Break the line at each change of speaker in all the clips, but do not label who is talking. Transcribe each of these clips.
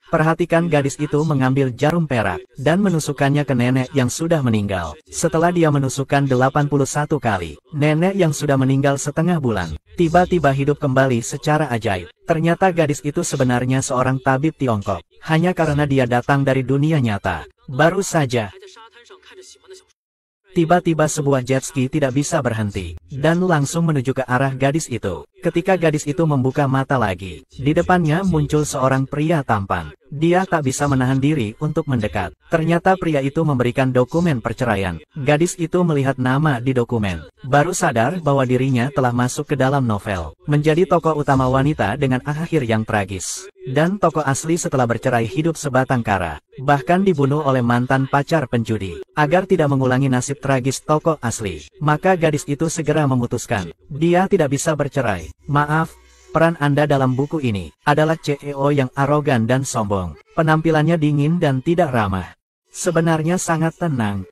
Perhatikan, gadis itu mengambil jarum perak dan menusukkannya ke nenek yang sudah meninggal. Setelah dia menusukkan 81 kali, nenek yang sudah meninggal setengah bulan tiba-tiba hidup kembali secara ajaib. Ternyata gadis itu sebenarnya seorang tabib Tiongkok. Hanya karena dia datang dari dunia nyata. Baru saja tiba-tiba sebuah jet ski tidak bisa berhenti, dan langsung menuju ke arah gadis itu. Ketika gadis itu membuka mata lagi, di depannya muncul seorang pria tampan. Dia tak bisa menahan diri untuk mendekat. Ternyata pria itu memberikan dokumen perceraian. Gadis itu melihat nama di dokumen, baru sadar bahwa dirinya telah masuk ke dalam novel. Menjadi tokoh utama wanita dengan akhir yang tragis. Dan tokoh asli setelah bercerai hidup sebatang kara, bahkan dibunuh oleh mantan pacar penjudi. Agar tidak mengulangi nasib tragis tokoh asli, maka gadis itu segera memutuskan, dia tidak bisa bercerai. Maaf, peran Anda dalam buku ini adalah CEO yang arogan dan sombong. Penampilannya dingin dan tidak ramah. Sebenarnya sangat tenang.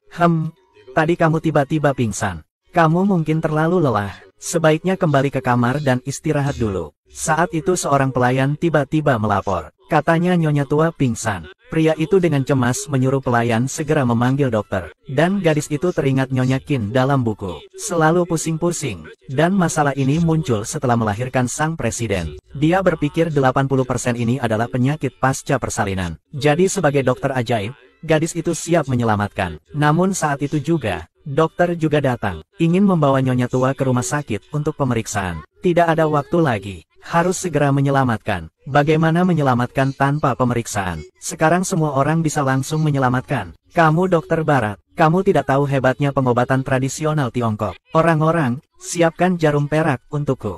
Tadi kamu tiba-tiba pingsan. Kamu mungkin terlalu lelah. Sebaiknya kembali ke kamar dan istirahat dulu. Saat itu seorang pelayan tiba-tiba melapor. Katanya nyonya tua pingsan. Pria itu dengan cemas menyuruh pelayan segera memanggil dokter. Dan gadis itu teringat Nyonya Qin dalam buku. Selalu pusing-pusing. Dan masalah ini muncul setelah melahirkan sang presiden. Dia berpikir 80% ini adalah penyakit pasca persalinan. Jadi sebagai dokter ajaib, gadis itu siap menyelamatkan. Namun saat itu juga, dokter juga datang. Ingin membawa Nyonya tua ke rumah sakit untuk pemeriksaan. Tidak ada waktu lagi. Harus segera menyelamatkan. Bagaimana menyelamatkan tanpa pemeriksaan? Sekarang semua orang bisa langsung menyelamatkan. Kamu dokter barat, kamu tidak tahu hebatnya pengobatan tradisional Tiongkok. Orang-orang, siapkan jarum perak untukku.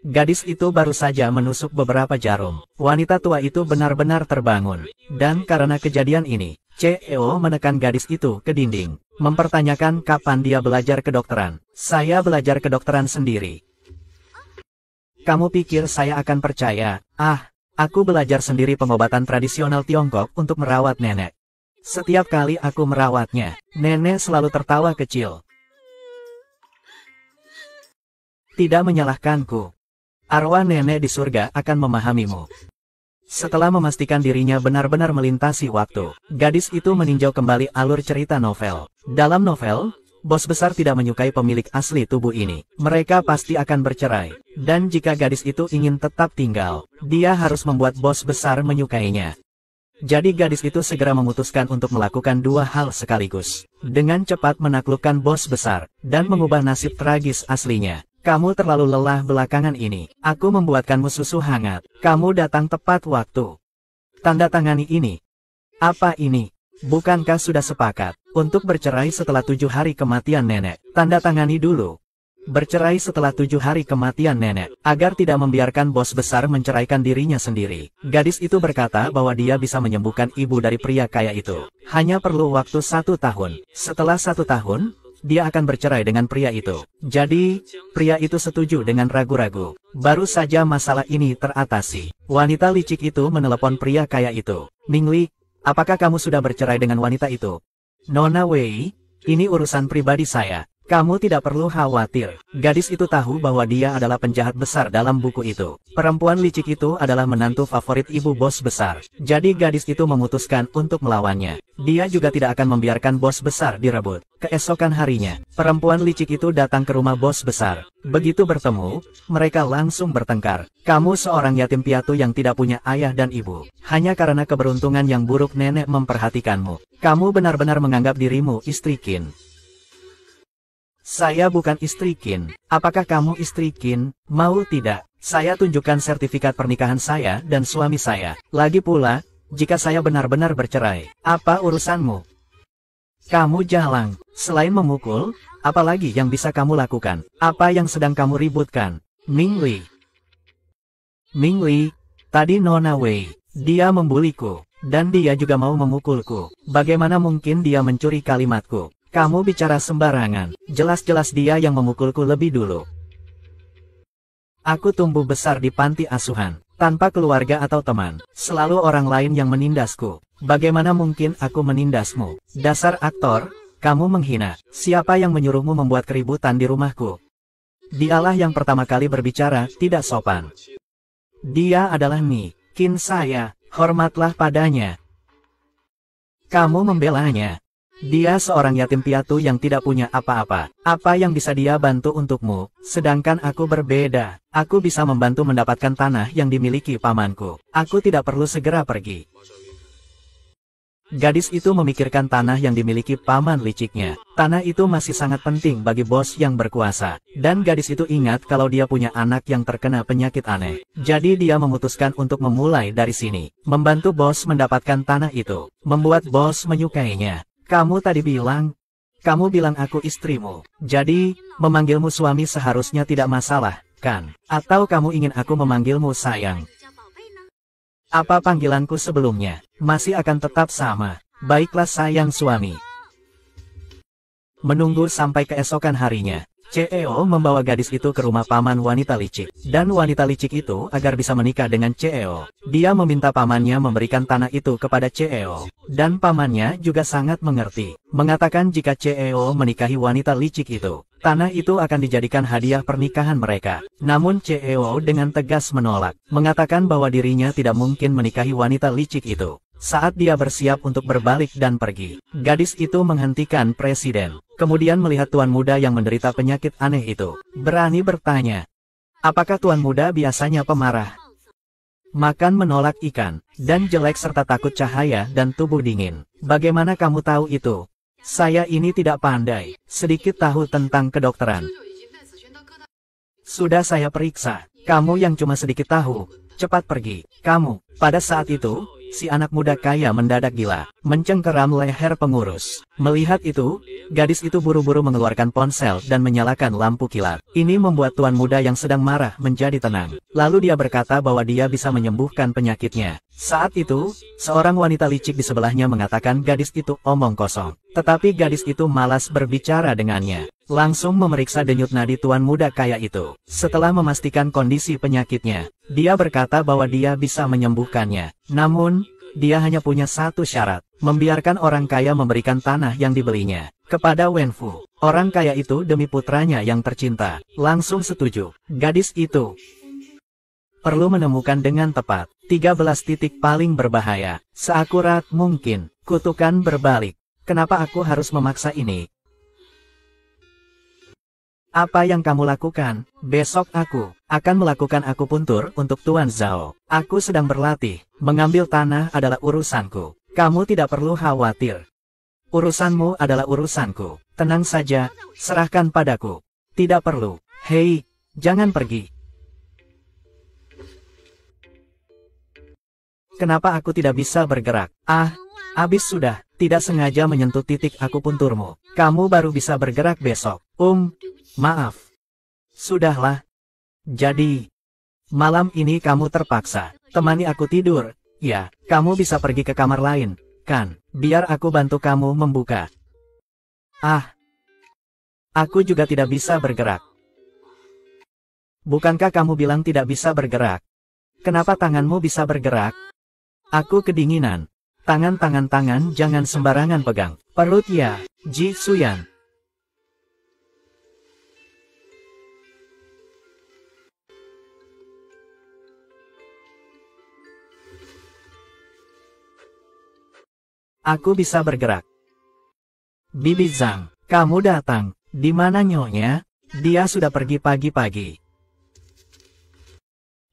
Gadis itu baru saja menusuk beberapa jarum. Wanita tua itu benar-benar terbangun. Dan karena kejadian ini, CEO menekan gadis itu ke dinding. Mempertanyakan kapan dia belajar kedokteran. Saya belajar kedokteran sendiri. Kamu pikir saya akan percaya? Aku belajar sendiri pengobatan tradisional Tiongkok untuk merawat nenek. Setiap kali aku merawatnya, nenek selalu tertawa kecil. Tidak menyalahkanku. Arwah nenek di surga akan memahamimu. Setelah memastikan dirinya benar-benar melintasi waktu, gadis itu meninjau kembali alur cerita novel. Dalam novel, bos besar tidak menyukai pemilik asli tubuh ini. Mereka pasti akan bercerai. Dan jika gadis itu ingin tetap tinggal, dia harus membuat bos besar menyukainya. Jadi gadis itu segera memutuskan untuk melakukan dua hal sekaligus. Dengan cepat menaklukkan bos besar, dan mengubah nasib tragis aslinya. Kamu terlalu lelah belakangan ini. Aku membuatkanmu susu hangat. Kamu datang tepat waktu. Tanda tangani ini. Apa ini? Bukankah sudah sepakat untuk bercerai setelah 7 hari kematian nenek? Tanda tangani dulu. Bercerai setelah 7 hari kematian nenek, agar tidak membiarkan bos besar menceraikan dirinya sendiri. Gadis itu berkata bahwa dia bisa menyembuhkan ibu dari pria kaya itu. Hanya perlu waktu 1 tahun. Setelah 1 tahun, dia akan bercerai dengan pria itu. Jadi, pria itu setuju dengan ragu-ragu. Baru saja masalah ini teratasi, wanita licik itu menelepon pria kaya itu. Mingli, apakah kamu sudah bercerai dengan wanita itu? Nona Wei, ini urusan pribadi saya. Kamu tidak perlu khawatir. Gadis itu tahu bahwa dia adalah penjahat besar dalam buku itu. Perempuan licik itu adalah menantu favorit ibu bos besar. Jadi gadis itu memutuskan untuk melawannya. Dia juga tidak akan membiarkan bos besar direbut. Keesokan harinya, perempuan licik itu datang ke rumah bos besar. Begitu bertemu, mereka langsung bertengkar. Kamu seorang yatim piatu yang tidak punya ayah dan ibu. Hanya karena keberuntungan yang buruk nenek memperhatikanmu. Kamu benar-benar menganggap dirimu istri Qin. Saya bukan istri Qin. Apakah kamu istri Qin? Mau tidak? Saya tunjukkan sertifikat pernikahan saya dan suami saya. Lagi pula, jika saya benar-benar bercerai, apa urusanmu? Kamu jalang. Selain memukul, apa lagi yang bisa kamu lakukan? Apa yang sedang kamu ributkan? Mingli. Mingli, tadi Nona Wei. Dia membuliku. Dan dia juga mau memukulku. Bagaimana mungkin dia mencuri kalimatku? Kamu bicara sembarangan. Jelas-jelas dia yang memukulku lebih dulu. Aku tumbuh besar di panti asuhan, tanpa keluarga atau teman. Selalu orang lain yang menindasku. Bagaimana mungkin aku menindasmu? Dasar aktor, kamu menghina. Siapa yang menyuruhmu membuat keributan di rumahku? Dialah yang pertama kali berbicara tidak sopan. Dia adalah Qin saya. Hormatlah padanya. Kamu membelanya. Dia seorang yatim piatu yang tidak punya apa-apa. Apa yang bisa dia bantu untukmu? Sedangkan aku berbeda. Aku bisa membantu mendapatkan tanah yang dimiliki pamanku. Aku tidak perlu segera pergi. Gadis itu memikirkan tanah yang dimiliki paman liciknya. Tanah itu masih sangat penting bagi bos yang berkuasa. Dan gadis itu ingat kalau dia punya anak yang terkena penyakit aneh. Jadi dia memutuskan untuk memulai dari sini. Membantu bos mendapatkan tanah itu. Membuat bos menyukainya. Kamu tadi bilang, kamu bilang aku istrimu. Jadi, memanggilmu suami seharusnya tidak masalah, kan? Atau kamu ingin aku memanggilmu sayang? Apa panggilanku sebelumnya? Masih akan tetap sama. Baiklah sayang suami. Menunggu sampai keesokan harinya, CEO membawa gadis itu ke rumah paman wanita licik. Dan wanita licik itu agar bisa menikah dengan CEO. Dia meminta pamannya memberikan tanah itu kepada CEO. Dan pamannya juga sangat mengerti. Mengatakan jika CEO menikahi wanita licik itu, tanah itu akan dijadikan hadiah pernikahan mereka. Namun CEO dengan tegas menolak. Mengatakan bahwa dirinya tidak mungkin menikahi wanita licik itu. Saat dia bersiap untuk berbalik dan pergi, gadis itu menghentikan presiden. Kemudian melihat tuan muda yang menderita penyakit aneh itu. Berani bertanya, apakah tuan muda biasanya pemarah? Makan menolak ikan, dan jelek serta takut cahaya dan tubuh dingin. Bagaimana kamu tahu itu? Saya ini tidak pandai, sedikit tahu tentang kedokteran. Sudah saya periksa, kamu yang cuma sedikit tahu, cepat pergi, kamu. Pada saat itu, si anak muda kaya mendadak gila, mencengkeram leher pengurus. Melihat itu, gadis itu buru-buru mengeluarkan ponsel dan menyalakan lampu kilat. Ini membuat tuan muda yang sedang marah menjadi tenang. Lalu dia berkata bahwa dia bisa menyembuhkan penyakitnya. Saat itu, seorang wanita licik di sebelahnya mengatakan gadis itu omong kosong. Tetapi gadis itu malas berbicara dengannya. Langsung memeriksa denyut nadi tuan muda kaya itu. Setelah memastikan kondisi penyakitnya, dia berkata bahwa dia bisa menyembuhkannya. Namun, dia hanya punya satu syarat, membiarkan orang kaya memberikan tanah yang dibelinya kepada Wenfu. Orang kaya itu demi putranya yang tercinta, langsung setuju. Gadis itu perlu menemukan dengan tepat 13 titik paling berbahaya, seakurat mungkin. Kutukan berbalik. Kenapa aku harus memaksa ini? Apa yang kamu lakukan? Besok aku akan melakukan akupuntur untuk Tuan Zhao. Aku sedang berlatih. Mengambil tanah adalah urusanku. Kamu tidak perlu khawatir. Urusanmu adalah urusanku. Tenang saja, serahkan padaku. Tidak perlu. Hei, jangan pergi. Kenapa aku tidak bisa bergerak? Habis sudah. Tidak sengaja menyentuh titik akupunturmu. Kamu baru bisa bergerak besok. Maaf. Sudahlah. Jadi, malam ini kamu terpaksa temani aku tidur. Ya, kamu bisa pergi ke kamar lain, kan? Biar aku bantu kamu membuka. Aku juga tidak bisa bergerak. Bukankah kamu bilang tidak bisa bergerak? Kenapa tanganmu bisa bergerak? Aku kedinginan. Tangan jangan sembarangan pegang. Perut ya, Ji Suyan. Aku bisa bergerak. Bibi Zhang, kamu datang. Di mana nyonya? Dia sudah pergi pagi-pagi.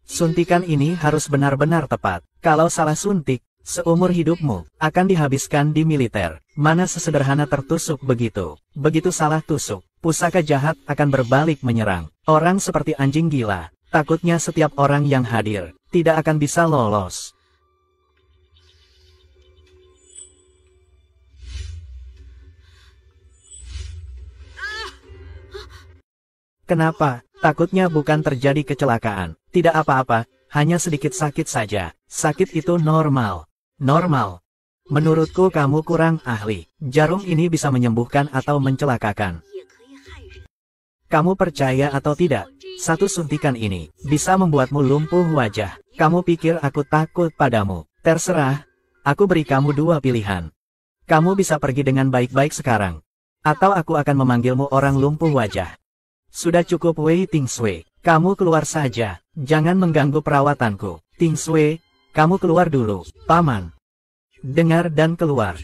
Suntikan ini harus benar-benar tepat. Kalau salah suntik, seumur hidupmu akan dihabiskan di militer. Mana sesederhana tertusuk begitu. Begitu salah tusuk, pusaka jahat akan berbalik menyerang. Orang seperti anjing gila. Takutnya setiap orang yang hadir tidak akan bisa lolos. Kenapa? Takutnya bukan terjadi kecelakaan. Tidak apa-apa, hanya sedikit sakit saja. Sakit itu normal. Normal. Menurutku kamu kurang ahli. Jarum ini bisa menyembuhkan atau mencelakakan. Kamu percaya atau tidak? Satu suntikan ini bisa membuatmu lumpuh wajah. Kamu pikir aku takut padamu? Terserah. Aku beri kamu dua pilihan. Kamu bisa pergi dengan baik-baik sekarang. Atau aku akan memanggilmu orang lumpuh wajah. Sudah cukup Wei Tingsui. Kamu keluar saja. Jangan mengganggu perawatanku. Tingsui, Kamu keluar dulu, Paman. Dengar dan keluar.